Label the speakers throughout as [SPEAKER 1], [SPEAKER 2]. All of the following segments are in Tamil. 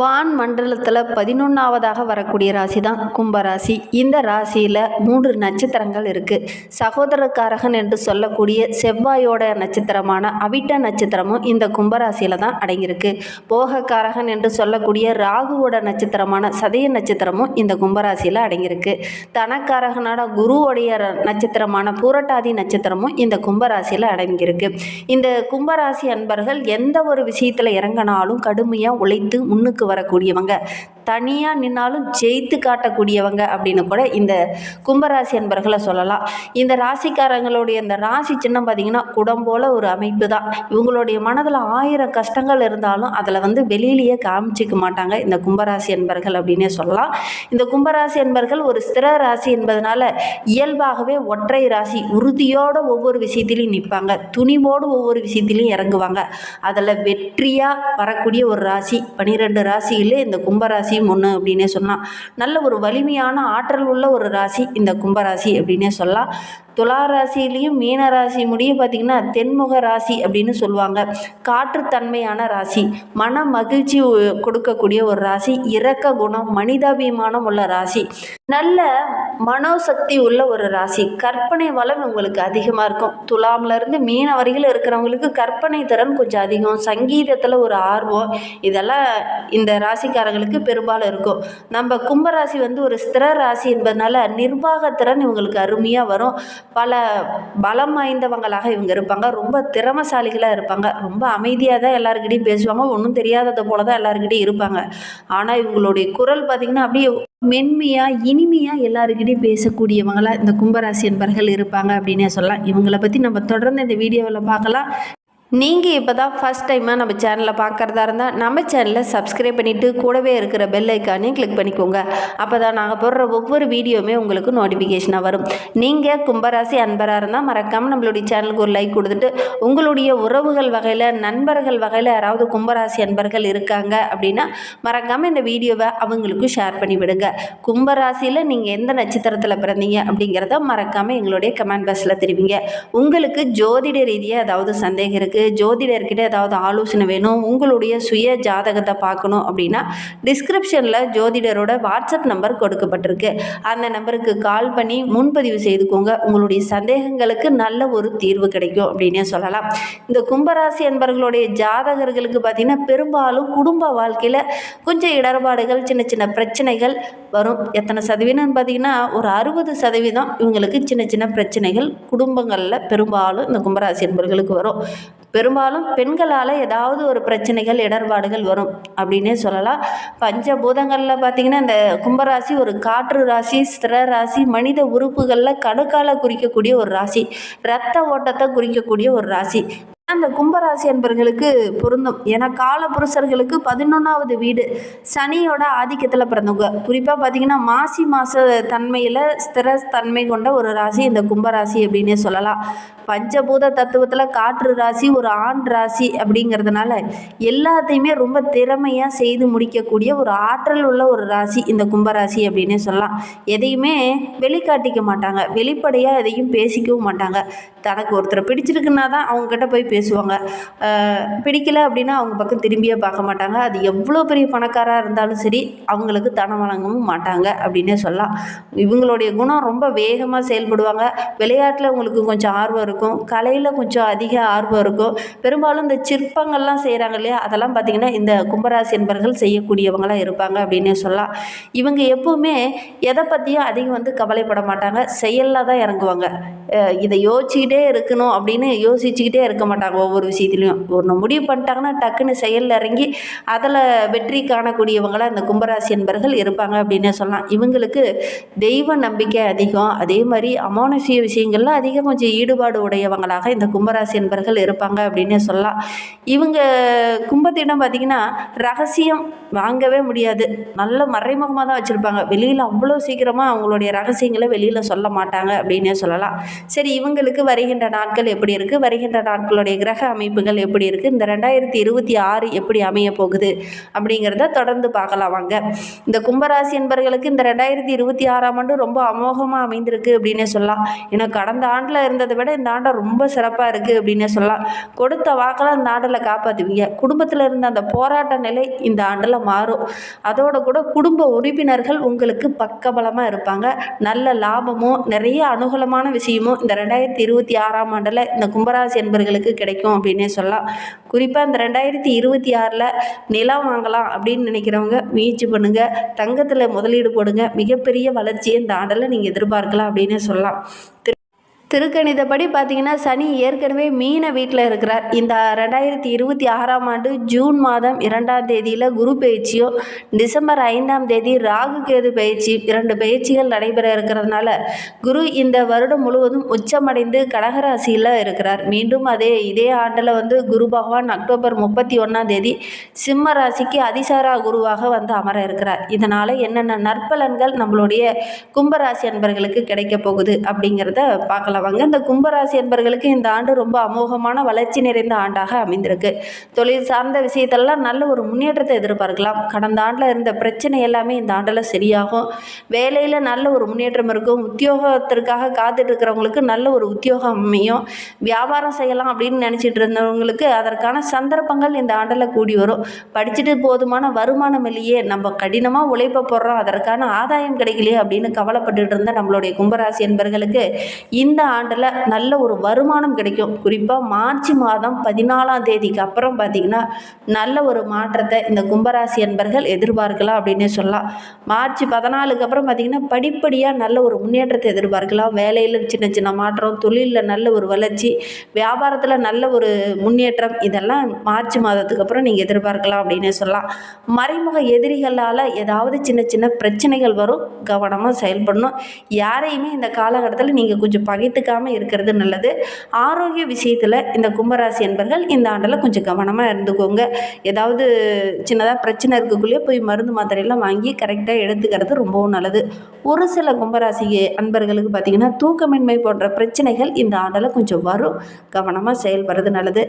[SPEAKER 1] வான் மண்டலத்தில் 11ஆவதாக வரக்கூடிய ராசி தான் கும்பராசி. இந்த ராசியில் 3 நட்சத்திரங்கள் இருக்குது. சகோதரக்காரகன் என்று சொல்லக்கூடிய செவ்வாயோட நட்சத்திரமான அவிட்ட நட்சத்திரமும் இந்த கும்பராசியில் தான் அடங்கியிருக்கு. போகக்காரகன் என்று சொல்லக்கூடிய ராகுவோட நட்சத்திரமான சதய நட்சத்திரமும் இந்த கும்பராசியில் அடங்கியிருக்கு. தனக்காரகனான குருவோடைய நட்சத்திரமான பூரட்டாதி நட்சத்திரமும் இந்த கும்பராசியில் அடங்கியிருக்கு. இந்த கும்பராசி அன்பர்கள் எந்த ஒரு விஷயத்தில் இறங்கினாலும் கடுமையாக உழைத்து முன்னுக்கு வரக்கூடியவங்க, தனியாக நின்னாலும் ஜெயித்து காட்டக்கூடியவங்க அப்படின்னு கூட இந்த கும்பராசி அன்பர்களை சொல்லலாம். இந்த ராசிக்காரங்களுடைய இந்த ராசி சின்னம் பார்த்திங்கன்னா குடம் போல ஒரு அமைப்பு தான். இவங்களுடைய மனதில் 1000 கஷ்டங்கள் இருந்தாலும் அதில் வெளியிலேயே காமிச்சிக்க மாட்டாங்க இந்த கும்பராசி அன்பர்கள் அப்படின்னே சொல்லலாம். இந்த கும்பராசி அன்பர்கள் ஒரு ஸ்திர ராசி என்பதனால இயல்பாகவே ஒற்றை ராசி, உறுதியோடு ஒவ்வொரு விஷயத்திலையும் நிற்பாங்க, துணிவோடு ஒவ்வொரு விஷயத்திலையும் இறங்குவாங்க. அதில் வெற்றியாக வரக்கூடிய ஒரு ராசி 12 ராசியில் இந்த கும்பராசி ஒன்று அப்படின்னே சொல்லலாம். நல்ல ஒரு வலிமையான ஆற்றல் உள்ள ஒரு ராசி இந்த கும்பராசி அப்படின்னே சொல்லலாம். துலா ராசியிலையும் மீன ராசி முடிய பார்த்திங்கன்னா தென்முக ராசி அப்படின்னு சொல்லுவாங்க. காற்றுத்தன்மையான ராசி, மன மகிழ்ச்சி கொடுக்கக்கூடிய ஒரு ராசி, இரக்க குணம், மனிதாபிமானம் உள்ள ராசி, நல்ல மனோசக்தி உள்ள ஒரு ராசி, கற்பனை வளம் உங்களுக்கு அதிகமாக இருக்கும். துலாம்லேருந்து மீன வரையில் இருக்கிறவங்களுக்கு கற்பனை திறன் கொஞ்சம் அதிகம், சங்கீதத்தில் ஒரு ஆர்வம், இதெல்லாம் இந்த ராசிக்காரங்களுக்கு பெரும்பாலும் இருக்கும். நம்ம கும்பராசி ஒரு ஸ்திர ராசி என்பதனால நிர்வாகத்திறன் இவங்களுக்கு அருமையாக வரும். பல பலம் வாய்ந்தவங்களாக இவங்க இருப்பாங்க. ரொம்ப திறமசாலிகளாக இருப்பாங்க. ரொம்ப அமைதியாக தான் எல்லாருக்கிட்டையும் பேசுவாங்க. ஒன்றும் தெரியாதது போல தான் எல்லாருக்கிட்டையும் இருப்பாங்க. ஆனால் இவங்களுடைய குரல் பார்த்திங்கன்னா அப்படியே மென்மையாக இனிமையாக எல்லாருக்கிட்டையும் பேசக்கூடியவங்களாக இந்த கும்பராசி என்பர்கள் இருப்பாங்க அப்படின்னே சொல்லலாம். இவங்களை பற்றி நம்ம தொடர்ந்து இந்த வீடியோவில் பார்க்கலாம். நீங்கள் இப்போ தான் ஃபஸ்ட் டைமாக நம்ம சேனலை பார்க்குறதா இருந்தால் நம்ம சேனலை சப்ஸ்கிரைப் பண்ணிவிட்டு கூடவே இருக்கிற பெல் ஐக்கானையும் கிளிக் பண்ணிக்கோங்க. அப்போ தான் நாங்கள் போடுற ஒவ்வொரு வீடியோவுமே உங்களுக்கு நோட்டிஃபிகேஷனாக வரும். நீங்கள் கும்பராசி அன்பராக இருந்தால் மறக்காமல் நம்மளுடைய சேனலுக்கு ஒரு லைக் கொடுத்துட்டு, உங்களுடைய உறவுகள் வகையில் நண்பர்கள் வகையில் யாராவது கும்பராசி அன்பர்கள் இருக்காங்க அப்படின்னா மறக்காமல் இந்த வீடியோவை அவங்களுக்கும் ஷேர் பண்ணி விடுங்க. கும்பராசியில் நீங்கள் எந்த நட்சத்திரத்தில் பிறந்தீங்க அப்படிங்கிறத மறக்காமல் எங்களுடைய கமெண்ட் பாக்ஸில் தெரிவிங்க. உங்களுக்கு ஜோதிட ரீதியாக ஏதாவது சந்தேகம் இருக்குது, ஜோதிடர்கிட்ட ஏதாவது ஆலோசனை வேணும், உங்களுடைய சுய ஜாதகத்தை பார்க்கணும் அப்படின்னா டிஸ்கிரிப்ஷனில் ஜோதிடரோட வாட்ஸ்அப் நம்பர் கொடுக்கப்பட்டிருக்கு. அந்த நம்பருக்கு கால் பண்ணி முன்பதிவு செய்துக்கோங்க. உங்களுடைய சந்தேகங்களுக்கு நல்ல ஒரு தீர்வு கிடைக்கும் அப்படின்னே சொல்லலாம். இந்த கும்பராசி என்பவர்களுடைய ஜாதகர்களுக்கு பார்த்திங்கன்னா பெரும்பாலும் குடும்ப வாழ்க்கையில் கொஞ்சம் இடர்பாடுகள், சின்ன சின்ன பிரச்சனைகள் வரும். எத்தனை சதவீதம்னு பார்த்திங்கன்னா ஒரு 60% இவங்களுக்கு சின்ன சின்ன பிரச்சனைகள் குடும்பங்களில் பெரும்பாலும் இந்த கும்பராசி என்பவர்களுக்கு வரும். பெரும்பாலும் பெண்களால் ஏதாவது ஒரு பிரச்சனைகள், இடர்பாடுகள் வரும் அப்படின்னே சொல்லலாம். பஞ்சபூதங்களில் பார்த்திங்கன்னா இந்த கும்பராசி ஒரு காற்று ராசி, ஸ்திர ராசி, மனித உறுப்புகளில் கணுக்கால குறிக்கக்கூடிய ஒரு ராசி, இரத்த ஓட்டத்தை குறிக்கக்கூடிய ஒரு ராசி. அந்த கும்பராசி என்பர்களுக்கு பொருந்தும். ஏன்னா காலபுருஷர்களுக்கு 11வது வீடு சனியோட ஆதிக்கத்தில் பிறந்தவங்க. குறிப்பாக பார்த்திங்கன்னா மாசி மாத தன்மையில் ஸ்திர தன்மை கொண்ட ஒரு ராசி இந்த கும்பராசி அப்படின்னே சொல்லலாம். பஞ்சபூத தத்துவத்தில் காற்று ராசி ஒரு ஆண் ராசி அப்படிங்கிறதுனால எல்லாத்தையுமே ரொம்ப திறமையாக செய்து முடிக்கக்கூடிய ஒரு ஆற்றல் உள்ள ஒரு ராசி இந்த கும்பராசி அப்படின்னே சொல்லலாம். எதையுமே வெளிக்காட்டிக்க மாட்டாங்க, வெளிப்படையாக எதையும் பேசிக்கவும் மாட்டாங்க. தனக்கு ஒருத்தரை பிடிச்சிருக்குன்னா தான் அவங்கக்கிட்ட போய் பேசுவாங்க. பிடிக்கல அப்படின்னா அவங்க பக்கம் திரும்பியே பார்க்க மாட்டாங்க. அது எவ்வளோ பெரிய பணக்காராக இருந்தாலும் சரி அவங்களுக்கு தனம் வழங்கவும் மாட்டாங்க அப்படின்னே சொல்லலாம். இவங்களுடைய குணம் ரொம்ப வேகமாக செயல்படுவாங்க. விளையாட்டில் உங்களுக்கு கொஞ்சம் ஆர்வம் இருக்கும், கலையில் கொஞ்சம் அதிக ஆர்வம் இருக்கும். பெரும்பாலும் இந்த சிற்பங்கள்லாம் செய்கிறாங்க இல்லையா, அதெல்லாம் பார்த்திங்கன்னா இந்த கும்பராசி என்பர்கள் செய்யக்கூடியவங்களாக இருப்பாங்க அப்படின்னே சொல்லலாம். இவங்க எப்பவுமே எதை பற்றியும் அதிகம் கவலைப்பட மாட்டாங்க, செயலில் தான் இறங்குவாங்க. இதை யோசிச்சுக்கிட்டே இருக்கணும் அப்படின்னு யோசிச்சுக்கிட்டே இருக்க மாட்டாங்க. ஒவ்வொரு விஷயத்துலையும் ஒன்று முடிவு பண்ணிட்டாங்கன்னா டக்குன்னு செயலில் இறங்கி அதில் வெற்றி காணக்கூடியவங்களாக இந்த கும்பராசி என்பர்கள் இருப்பாங்க அப்படின்னே சொல்லலாம். இவங்களுக்கு தெய்வ நம்பிக்கை அதிகம், அதே மாதிரி அமானுஷ்ய விஷயங்கள்ல அதிகம் கொஞ்சம் ஈடுபாடு உடையவங்களாக இந்த கும்பராசி என்பர்கள் இருப்பாங்க அப்படின்னே சொல்லலாம். இவங்க கும்பத்திடம் பார்த்திங்கன்னா ரகசியம் வாங்கவே முடியாது, நல்ல மறைமுகமாக தான் வச்சுருப்பாங்க. வெளியில் அவ்வளோ சீக்கிரமாக அவங்களுடைய ரகசியங்களை வெளியில் சொல்ல மாட்டாங்க அப்படின்னே சொல்லலாம். சரி, இவங்களுக்கு வருகின்ற நாட்கள் எப்படி இருக்குது, வருகின்ற நாட்களுடைய கிரக அமைப்புகள் எப்படி இருக்குது, இந்த 2026 எப்படி அமைய போகுது அப்படிங்கிறத தொடர்ந்து பார்க்கலாம் வாங்க. இந்த கும்பராசி என்பர்களுக்கு இந்த 2026ஆம் ஆண்டு ரொம்ப அமோகமாக அமைந்திருக்கு அப்படின்னே சொல்லலாம். ஏன்னா கடந்த ஆண்டில் இருந்ததை விட இந்த ஆண்டை ரொம்ப சிறப்பாக இருக்குது அப்படின்னே சொல்லலாம். கொடுத்த வாக்கெல்லாம் இந்த ஆண்டில் காப்பாற்றுவீங்க. குடும்பத்தில் இருந்த அந்த போராட்ட நிலை இந்த ஆண்டில் மாறும். அதோட கூட குடும்ப உறுப்பினர்கள் உங்களுக்கு பக்கபலமாக இருப்பாங்க. நல்ல லாபமும் நிறைய அனுகூலமான விஷயமும் இந்த 2026ஆம் ஆண்டில் இந்த கும்பராசி என்பர்களுக்கு கிடைக்கும் அப்படின்னே சொல்லலாம். குறிப்பாக இந்த 2026ல் நிலம் வாங்கலாம் அப்படின்னு நினைக்கிறவங்க முயற்சி பண்ணுங்கள். தங்கத்தில் முதலீடு போடுங்க. மிகப்பெரிய வளர்ச்சியை இந்த ஆண்டில் நீங்கள் எதிர்பார்க்கலாம் அப்படின்னு சொல்லலாம். திருக்கணிதப்படி பார்த்தீங்கன்னா சனி ஏற்கனவே மீன வீட்டில் இருக்கிறார். இந்த 2026ஆம் ஆண்டு ஜூன் மாதம் 2ஆம் தேதியில் குரு பயிற்சியும், டிசம்பர் 5ஆம் தேதி ராகு கேது பயிற்சி, 2 பயிற்சிகள் நடைபெற இருக்கிறதுனால குரு இந்த வருடம் முழுவதும் உச்சமடைந்து கடகராசியில் இருக்கிறார். மீண்டும் இதே ஆண்டில் குரு பகவான் அக்டோபர் 31ஆம் தேதி சிம்ம ராசிக்கு அதிசாரா குருவாக அமர இருக்கிறார். இதனால் என்னென்ன நற்பலன்கள் நம்மளுடைய கும்பராசி அன்பர்களுக்கு கிடைக்க போகுது அப்படிங்கிறத பார்க்கலாம். இந்த கும்பராசி என்பர்களுக்கு இந்த ஆண்டு ரொம்ப அமோகமான வளர்ச்சி நிறைந்த ஆண்டாக அமைந்திருக்கு. தொழில் சார்ந்த விஷயத்தெல்லாம் நல்ல ஒரு முன்னேற்றத்தை எதிர்பார்க்கலாம். கடந்த ஆண்டில் இருந்த பிரச்சனை எல்லாமே இந்த ஆண்டில் சரியாகும். வேலையில் நல்ல ஒரு முன்னேற்றம் இருக்கும். உத்தியோகத்திற்காக காத்துட்டு இருக்கிறவங்களுக்கு நல்ல ஒரு உத்தியோகம் அமையும். வியாபாரம் செய்யலாம் அப்படின்னு நினச்சிட்டு இருந்தவங்களுக்கு அதற்கான சந்தர்ப்பங்கள் இந்த ஆண்டில் கூடி வரும். படிச்சுட்டு போதுமான வருமானம் இல்லையே, நம்ம கடினமாக உழைப்ப போடுறோம், அதற்கான ஆதாயம் கிடைக்கலையே அப்படின்னு கவலைப்பட்டு இருந்த நம்மளுடைய கும்பராசி என்பர்களுக்கு இந்த ஆண்டில் நல்ல ஒரு வருமானம் கிடைக்கும். குறிப்பாக மார்ச் மாதம் 14ஆம் தேதிக்கு அப்புறம் பார்த்திங்கன்னா நல்ல ஒரு மாற்றத்தை இந்த கும்பராசி என்பர்கள் எதிர்பார்க்கலாம் அப்படின்னு சொல்லலாம். மார்ச் 14க்கு அப்புறம் பார்த்திங்கன்னா படிப்படியாக நல்ல ஒரு முன்னேற்றத்தை எதிர்பார்க்கலாம். வேலையில் சின்ன சின்ன மாற்றம், தொழிலில் நல்ல ஒரு வளர்ச்சி, வியாபாரத்தில் நல்ல ஒரு முன்னேற்றம், இதெல்லாம் மார்ச் மாதத்துக்கு அப்புறம் நீங்கள் எதிர்பார்க்கலாம் அப்படின்னு சொல்லலாம். மறைமுக எதிரிகளால் ஏதாவது சின்ன சின்ன பிரச்சனைகள் வரும். கவனமாக செயல்படணும். யாரையுமே இந்த காலகட்டத்தில் நீங்கள் கொஞ்சம் பகைத்துக்காமல் இருக்கிறது நல்லது. ஆரோக்கிய விஷயத்தில் இந்த கும்பராசி என்பர்கள் இந்த ஆண்டில் கொஞ்சம் கவனமாக இருந்துக்கோங்க. ஏதாவது சின்னதாக பிரச்சனை இருக்கக்குள்ளேயே போய் மருந்து மாத்திரையெல்லாம் வாங்கி கரெக்டாக எடுத்துக்கிறது ரொம்பவும் நல்லது. ஒரு சில கும்பராசி அன்பர்களுக்கு பார்த்திங்கன்னா தூக்கமின்மை போன்ற பிரச்சனைகள் இந்த ஆண்டில் கொஞ்சம் வரும். கவனமாக செயல்படுறது நல்லது.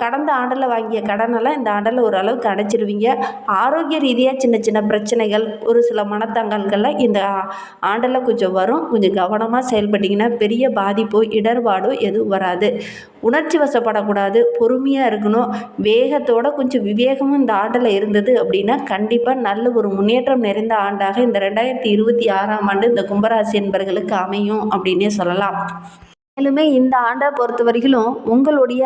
[SPEAKER 1] கடந்த ஆண்டில் வாங்கிய கடனெல்லாம் இந்த ஆண்டில் ஓரளவுக்கு அடைச்சிருவீங்க. ஆரோக்கிய ரீதியாக சின்ன சின்ன பிரச்சனைகள், ஒரு சில மனத்தங்கல்கள்லாம் இந்த ஆண்டில் கொஞ்சம் வரும். கொஞ்சம் கவனமாக செயல்பட்டிங்கன்னா பெரிய பாதிப்போ இடர்பாடோ எதுவும் வராது. உணர்ச்சி வசப்படக்கூடாது. பொறுமையாக இருக்கணும். வேகத்தோட கொஞ்சம் விவேகமும் இந்த ஆண்டில் இருந்தது அப்படின்னா கண்டிப்பாக நல்ல ஒரு முன்னேற்றம் நிறைந்த ஆண்டாக இந்த 2026ஆம் ஆண்டு இந்த கும்பராசி என்பர்களுக்கு அமையும் அப்படின்னே சொல்லலாம். மேலுமே இந்த ஆண்டை பொறுத்த வரைக்கும் உங்களுடைய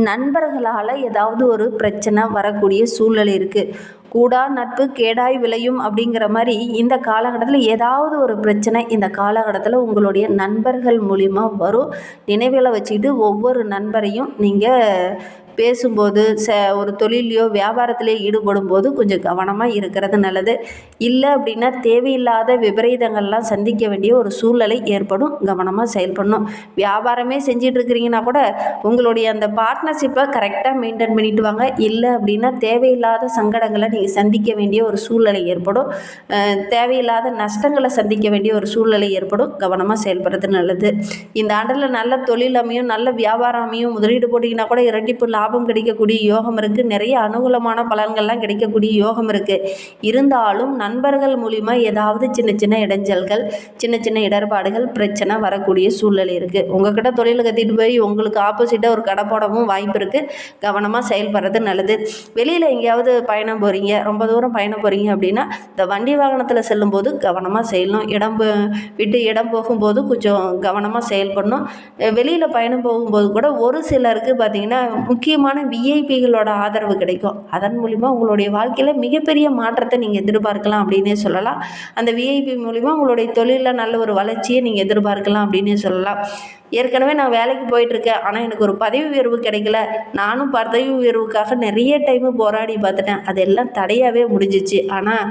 [SPEAKER 1] நண்பர்களால் ஏதாவது ஒரு பிரச்சனை வரக்கூடிய சூழ்நிலை இருக்குது. கூடா நட்பு கேடாய் விளையும் அப்படிங்கிற மாதிரி இந்த காலகட்டத்தில் ஏதாவது ஒரு பிரச்சனை இந்த காலகட்டத்தில் உங்களுடைய நண்பர்கள் மூலிமா வரும். நினைவில் வச்சுக்கிட்டு ஒவ்வொரு நண்பரையும் நீங்கள் பேசும்போது ஒரு தொழிலையோ வியாபாரத்திலேயோ ஈடுபடும் போது கொஞ்சம் கவனமாக இருக்கிறது நல்லது. இல்லை அப்படின்னா தேவையில்லாத விபரீதங்கள்லாம் சந்திக்க வேண்டிய ஒரு சூழ்நிலை ஏற்படும். கவனமாக செயல்படணும். வியாபாரமே செஞ்சிட்டு இருக்கிறீங்கன்னா கூட உங்களுடைய அந்த பார்ட்னர்ஷிப்பை கரெக்டாக மெயின்டைன் பண்ணிட்டு வாங்க. இல்லை அப்படின்னா தேவையில்லாத சங்கடங்களை நீங்கள் சந்திக்க வேண்டிய ஒரு சூழ்நிலை ஏற்படும். தேவையில்லாத நஷ்டங்களை சந்திக்க வேண்டிய ஒரு சூழ்நிலை ஏற்படும். கவனமாக செயல்படுறது நல்லது. இந்த ஆண்டில் நல்ல தொழில் அமையும், நல்ல வியாபாரம் அமையும். முதலீடு போட்டிங்கன்னா கூட இரட்டிப்பு லாபம் கிடைக்கக்கூடிய யோகம் இருக்குது. நிறைய அனுகூலமான பலன்கள்லாம் கிடைக்கக்கூடிய யோகம் இருக்குது. இருந்தாலும் நண்பர்கள் மூலிமா ஏதாவது சின்ன சின்ன இடைஞ்சல்கள், சின்ன சின்ன இடர்பாடுகள், பிரச்சனை வரக்கூடிய சூழ்நிலை இருக்குது. உங்கள்கிட்ட தொழிலை கற்றிட்டு போய் உங்களுக்கு ஆப்போசிட்டாக ஒரு கடை போடவும் வாய்ப்பு இருக்குது. கவனமாக செயல்படுறது நல்லது. வெளியில் எங்கேயாவது பயணம் போகிறீங்க, ரொம்ப தூரம் பயணம் போகிறீங்க அப்படின்னா இந்த வண்டி வாகனத்தில் செல்லும்போது கவனமாக செய்யணும். இடம் விட்டு இடம் போகும்போது கொஞ்சம் கவனமாக செயல்படணும். வெளியில் பயணம் போகும்போது கூட ஒரு சிலருக்கு பார்த்திங்கன்னா முக்கியமான விஐபிகளோட ஆதரவு கிடைக்கும். அதன் மூலிமா உங்களுடைய வாழ்க்கையில் மிகப்பெரிய மாற்றத்தை நீங்கள் எதிர்பார்க்கலாம் அப்படின்னே சொல்லலாம். அந்த விஐபி மூலிமா உங்களுடைய தொழிலில் நல்ல ஒரு வளர்ச்சியை நீங்கள் எதிர்பார்க்கலாம் அப்படின்னே சொல்லலாம். ஏற்கனவே நான் வேலைக்கு போயிட்டுருக்கேன், ஆனால் எனக்கு ஒரு பதவி உயர்வு கிடைக்கல. நானும் பதவி உயர்வுக்காக நிறைய டைமு போராடி பார்த்துட்டேன். அதெல்லாம் தடையாகவே முடிஞ்சிச்சு. ஆனால்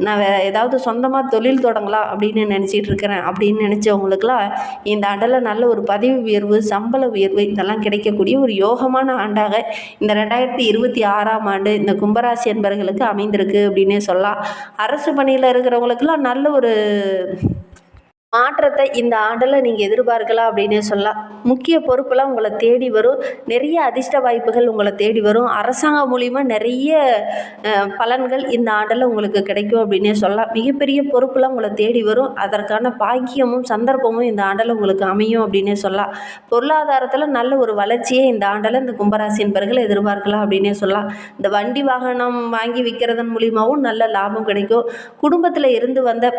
[SPEAKER 1] நான் ஏதாவது சொந்தமாக தொழில் தொடங்கலாம் அப்படின்னு நினச்சிட்டு இருக்கிறேன் அப்படின்னு நினச்சவங்களுக்கெல்லாம் இந்த ஆண்டில் நல்ல ஒரு பதவி உயர்வு, சம்பள உயர்வு இதெல்லாம் கிடைக்கக்கூடிய ஒரு யோகமான ஆண்டாக இந்த 2026ஆம் ஆண்டு இந்த கும்பராசி என்பர்களுக்கு அமைந்திருக்கு அப்படின்னே சொல்லலாம். அரசு பணியில் இருக்கிறவங்களுக்கெல்லாம் நல்ல ஒரு மாற்றத்தை இந்த ஆண்டில் நீங்கள் எதிர்பார்க்கலாம் அப்படின்னே சொல்லலாம். முக்கிய பொறுப்பெல்லாம் உங்களை தேடி வரும். நிறைய அதிர்ஷ்ட வாய்ப்புகள் உங்களை தேடி வரும். அரசாங்கம் மூலிமா நிறைய பலன்கள் இந்த ஆண்டில் உங்களுக்கு கிடைக்கும் அப்படின்னே சொல்லலாம். மிகப்பெரிய பொறுப்பெல்லாம் உங்களை தேடி வரும். அதற்கான பாக்கியமும் சந்தர்ப்பமும் இந்த ஆண்டில் உங்களுக்கு அமையும் அப்படின்னே சொல்லலாம். பொருளாதாரத்தில் நல்ல ஒரு வளர்ச்சியை இந்த ஆண்டில் இந்த கும்பராசி என்பவர்கள் எதிர்பார்க்கலாம் அப்படின்னே சொல்லலாம். இந்த வண்டி வாகனம் வாங்கி விற்கிறதன் மூலிமாவும் நல்ல லாபம் கிடைக்கும். குடும்பத்தில் இருந்து வந்த